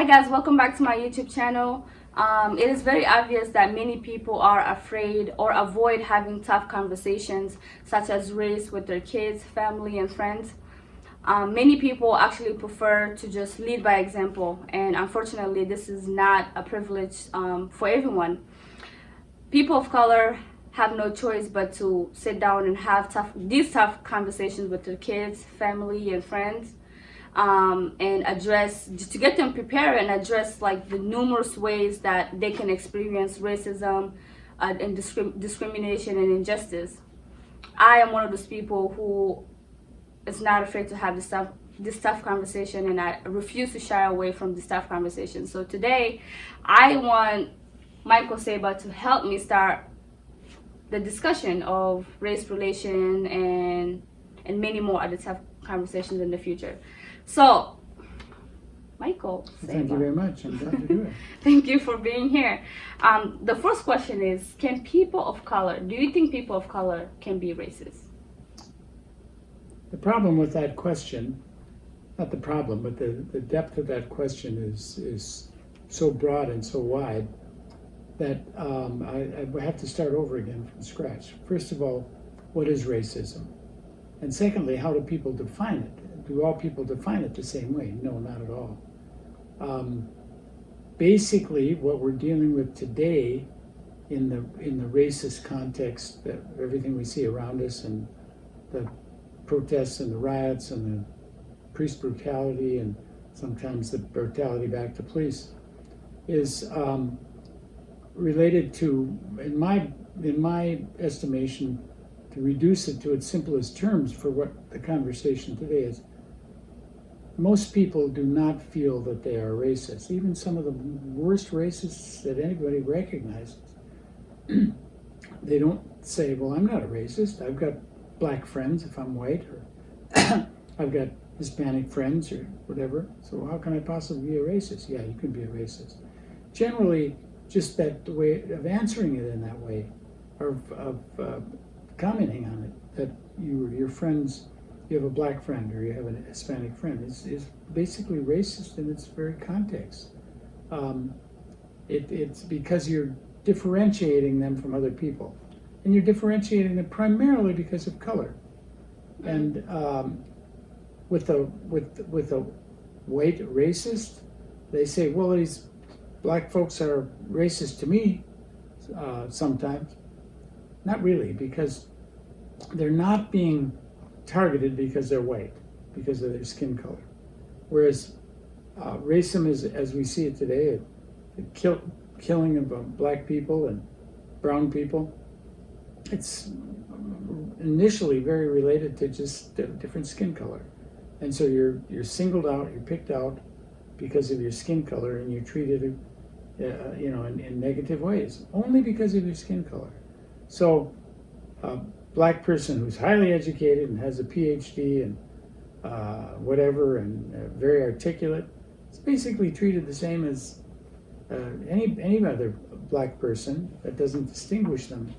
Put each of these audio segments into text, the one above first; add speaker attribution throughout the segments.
Speaker 1: Hi guys, welcome back to my YouTube channel. It is very obvious that many people are afraid or avoid having tough conversations such as race with their kids, family, and friends. Many people actually prefer to just lead by example, and unfortunately this is not a privilege for everyone. People of color have no choice but to sit down and have these tough conversations with their kids, family, and friends. And address, just to get them prepared and address like the numerous ways that they can experience racism and discrimination and injustice. I am one of those people who is not afraid to have this tough conversation, and I refuse to shy away from this tough conversation. So today I want Michael Saba to help me start the discussion of race relation and many more other tough conversations in the future. So, Michael,
Speaker 2: thank you very much. I'm glad to do it.
Speaker 1: Thank you for being here. The first question is, can people of color, do you think people of color can be racist?
Speaker 2: The problem with that question, not the problem, but the depth of that question is so broad and so wide that I have to start over again from scratch. First of all, what is racism? And secondly, how do people define it? Do all people define it the same way? No, not at all. Basically, what we're dealing with today in the racist context, that everything we see around us and the protests and the riots and the police brutality and sometimes the brutality back to police, is related to, in my estimation, to reduce it to its simplest terms for what the conversation today is. Most people do not feel that they are racist. Even some of the worst racists that anybody recognizes, they don't say, well, I'm not a racist. I've got black friends if I'm white, or I've got Hispanic friends or whatever. So how can I possibly be a racist? Yeah, you can be a racist. Generally, just that the way of answering it in that way, or of commenting on it, that your friends, you have a black friend or you have a Hispanic friend, is basically racist in its very context. It's because you're differentiating them from other people, and you're differentiating them primarily because of color. And with a white racist, they say, well, these black folks are racist to me sometimes. Not really, because they're not being targeted because they're white, because of their skin color. Whereas racism is, as we see it today, the killing of black people and brown people, it's initially very related to just different skin color. And so you're singled out, you're picked out because of your skin color, and you're treated in negative ways, only because of your skin color. So black person who's highly educated and has a PhD and whatever, and very articulate, is basically treated the same as any other black person. That doesn't distinguish them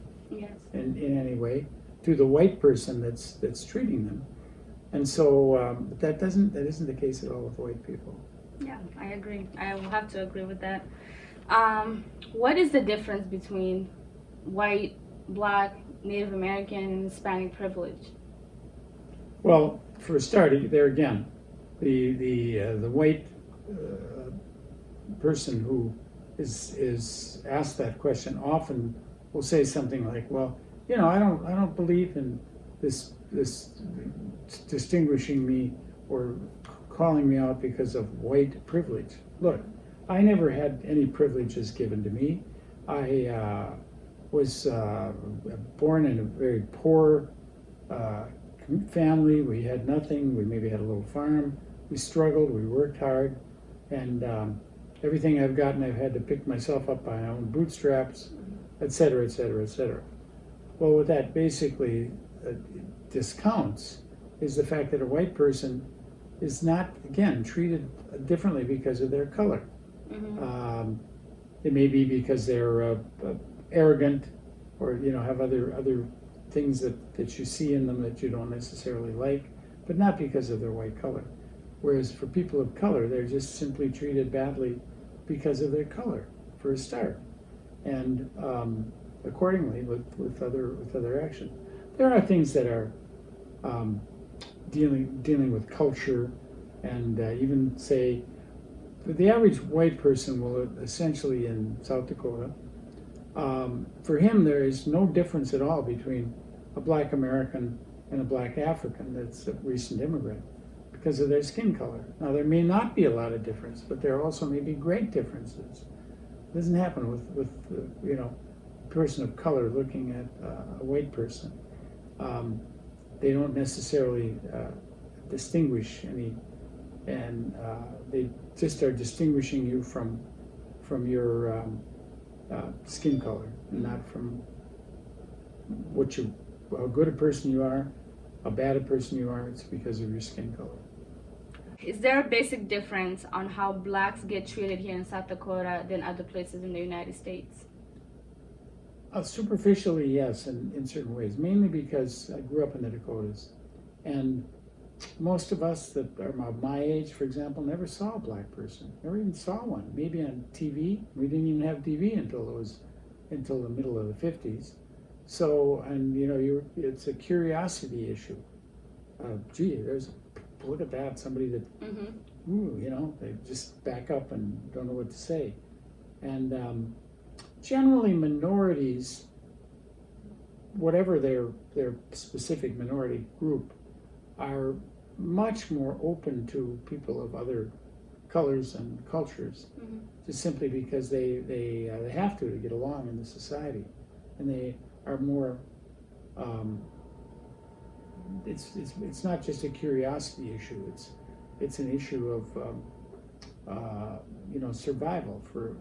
Speaker 2: in any way to the white person that's treating them. And so that isn't the case at all with white people.
Speaker 1: Yeah, I agree. I will have to agree with that. What is the difference between white, black, Native American, and Hispanic privilege?
Speaker 2: Well, for a start, there again, the white person who is asked that question often will say something like, "Well, I don't believe in this distinguishing me or calling me out because of white privilege. Look, I never had any privileges given to me. I was born in a very poor family. We had nothing. We maybe had a little farm. We struggled. We worked hard, and everything I've gotten, I've had to pick myself up by my own bootstraps, et cetera, et cetera, et cetera." Well, what that basically discounts is the fact that a white person is not, again, treated differently because of their color. Mm-hmm. It may be because they're arrogant, or have other things that you see in them that you don't necessarily like, but not because of their white color. Whereas for people of color, they're just simply treated badly because of their color, for a start, and accordingly with other action. There are things that are dealing with culture, and even say the average white person will essentially in South Dakota, for him there is no difference at all between a black American and a black African that's a recent immigrant because of their skin color. Now there may not be a lot of difference, but there also may be great differences. It doesn't happen with a person of color looking at a white person. They don't necessarily distinguish any, and they just are distinguishing you from your skin color, and not from how good a person you are, how bad a person you are. It's because of your skin color.
Speaker 1: Is there a basic difference on how blacks get treated here in South Dakota than other places in the United States?
Speaker 2: Superficially, yes, in certain ways, mainly because I grew up in the Dakotas, and most of us that are of my age, for example, never saw a black person, never even saw one. Maybe on TV. We didn't even have TV until the middle of the 50s. So, and it's a curiosity issue. Gee, look at that, somebody that, they just back up and don't know what to say. And generally minorities, whatever their specific minority group, are much more open to people of other colors and cultures, just simply because they have to get along in the society, and they are more. It's not just a curiosity issue. It's an issue of survival for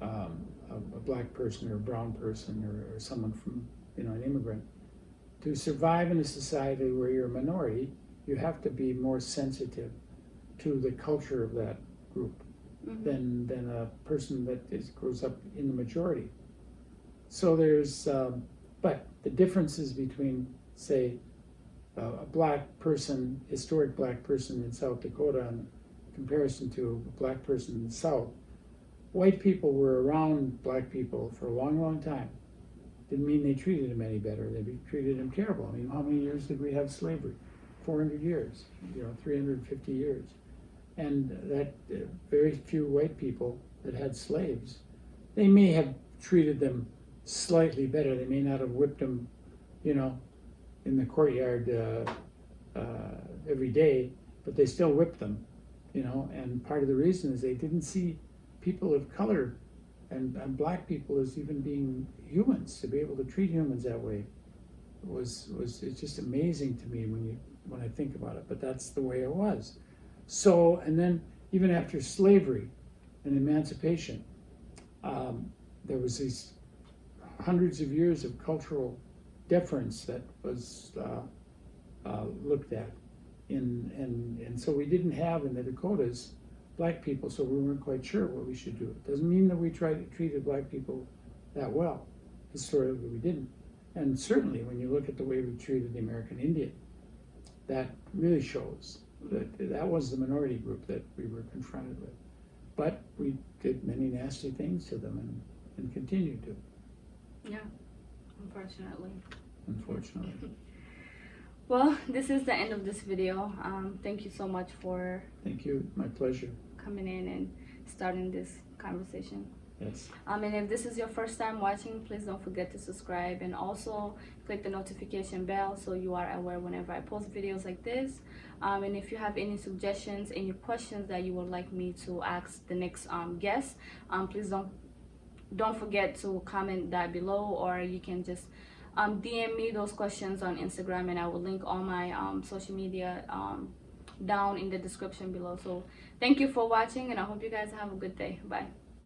Speaker 2: a black person or a brown person or someone from an immigrant. To survive in a society where you're a minority, you have to be more sensitive to the culture of that group than a person that grows up in the majority. So there's, but the differences between, say, a black person, historic black person in South Dakota in comparison to a black person in the South, white people were around black people for a long, long time. Didn't mean they treated them any better. They treated them terrible. I mean, how many years did we have slavery? 400 years, 350 years. And that very few white people that had slaves, they may have treated them slightly better. They may not have whipped them, in the courtyard every day, but they still whipped them, and part of the reason is they didn't see people of color and black people as even being humans. To be able to treat humans that way it's just amazing to me when I think about it, but that's the way it was. So, and then even after slavery and emancipation, there was these hundreds of years of cultural difference that was looked at, and so we didn't have in the Dakotas black people, so we weren't quite sure what we should do. It doesn't mean that we treated black people that well. Historically, we didn't. And certainly, when you look at the way we treated the American Indian, that really shows that was the minority group that we were confronted with. But we did many nasty things to them and continue to.
Speaker 1: Yeah, unfortunately.
Speaker 2: Unfortunately.
Speaker 1: Well, this is the end of this video. Thank you so much for...
Speaker 2: Thank you. My pleasure.
Speaker 1: ...coming in and starting this conversation.
Speaker 2: Yes.
Speaker 1: And if this is your first time watching, please don't forget to subscribe and also click the notification bell so you are aware whenever I post videos like this. And if you have any suggestions, any questions that you would like me to ask the next guest, please don't forget to comment that below, or you can just DM me those questions on Instagram, and I will link all my social media down in the description below. So thank you for watching, and I hope you guys have a good day. Bye.